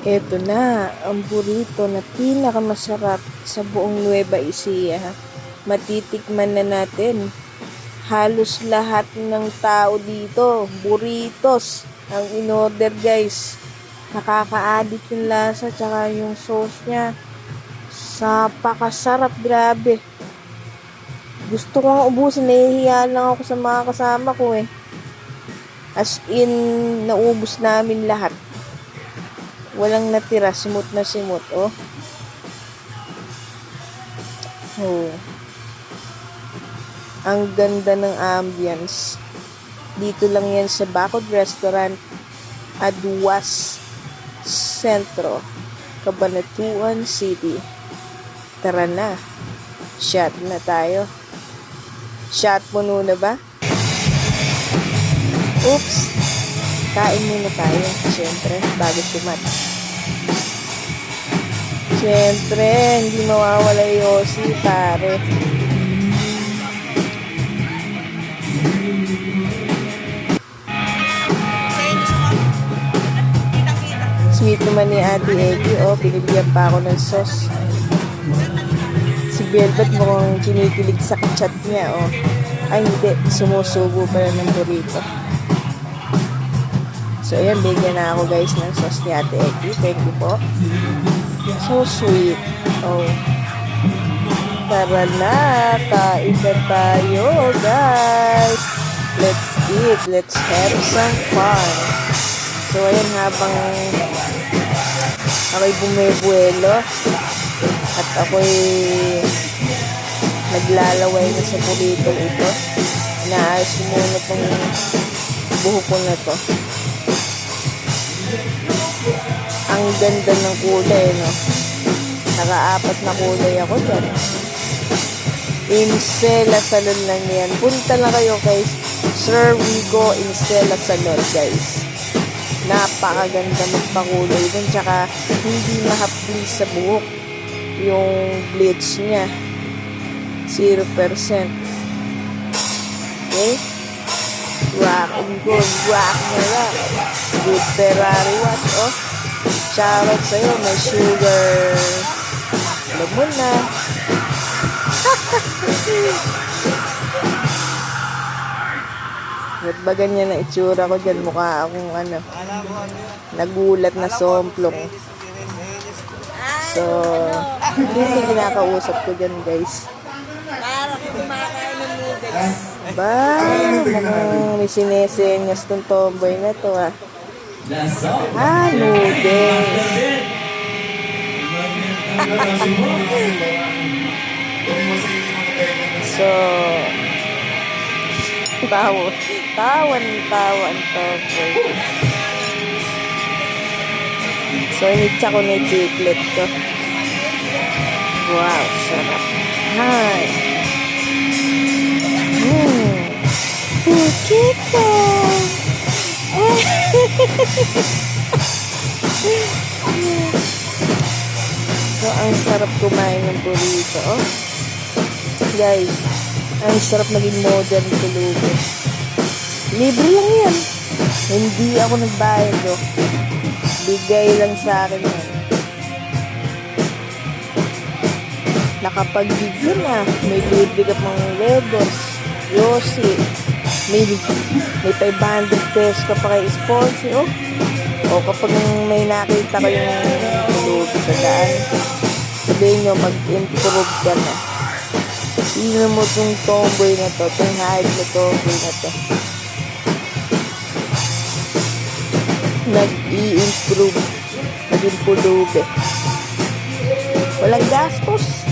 Eto na, ang burrito na pinakamasarap sa buong Nueva Ecija. Matitikman na natin. Halos lahat ng tao dito, burritos ang in-order guys. Nakaka-addict yung lasa tsaka yung sauce niya. Napakasarap, grabe. Gusto ko nga ubusin, nahihiya lang ako sa mga kasama ko eh. As in, naubos namin lahat. Walang natira, simot na simot, oh. Oh. Ang ganda ng ambience. Dito lang yan sa Bacod Restaurant, Aduas Centro, Cabanatuan City. Tara na. Shot na tayo. Shot mo muna ba? Oops. Kain muna tayo, syempre, bago sumat. Syempre, hindi mawawala yung Yossi, pare. Sweet naman ni Ate Eggy, oh, pinibigyan pa ako ng sauce. Si Velvet mukhang kinikilig sa kachat niya, oh. Ay, hindi, sumusubo pala ng burrito. So, ayan, bigyan na ako guys ng sauce ni Ate Eggy. Thank you po. So sweet. Oh. Tara na, kain na tayo guys. Let's eat. Let's have some fun. So, ayan, habang ako'y bumibuelo at ako'y naglalaway na sa burrito ito, inaayos ko muna itong buhok ko na to. Ang ganda ng kulay, no? Naka-4 na kulay ako dyan. Incela Salon lang yan. Punta lang kayo kay Sir Rico Incela Salon, guys. Napakaganda magpakulay dun. Tsaka, hindi mahapli sa buhok yung bleach niya. 0%. Okay? Rock and gold. Rock na lang. Good Ferrari watch, oh. Shoutout sa'yo, may sugar. Alam mo na. Ba't ba ganyan na itsura ko dyan? Mukha akong ano, nagulat na somplong. So, hindi yung kinakausap ko dyan, guys. Para kung kumakain ng noodles. Ba, mukhang may sinesenyas tong tomboy na to, ah. Noodles. So, tawan to. So, initsa ko na yung chiclet ko. Wow, sarap. Hi. Pukita. So, ang sarap kumain ng burrito, oh. Guys, ang sarap maging modern tulugo. Libre lang yan. Hindi ako nagbayad, oh. Bigay lang sa akin yan. Nakapag-gigil na. May libre ka pang Legos, Yossi. May 500 pesos ka pa kay sponsor, oh. O kapag may nakita ko yung tulugo sa daan, sabihin nyo, mag-improve ka na. Sino mo itong tomboy na to, itong hype na tomboy na to. Nag-i-improve, naging pulubi. Walang gastos.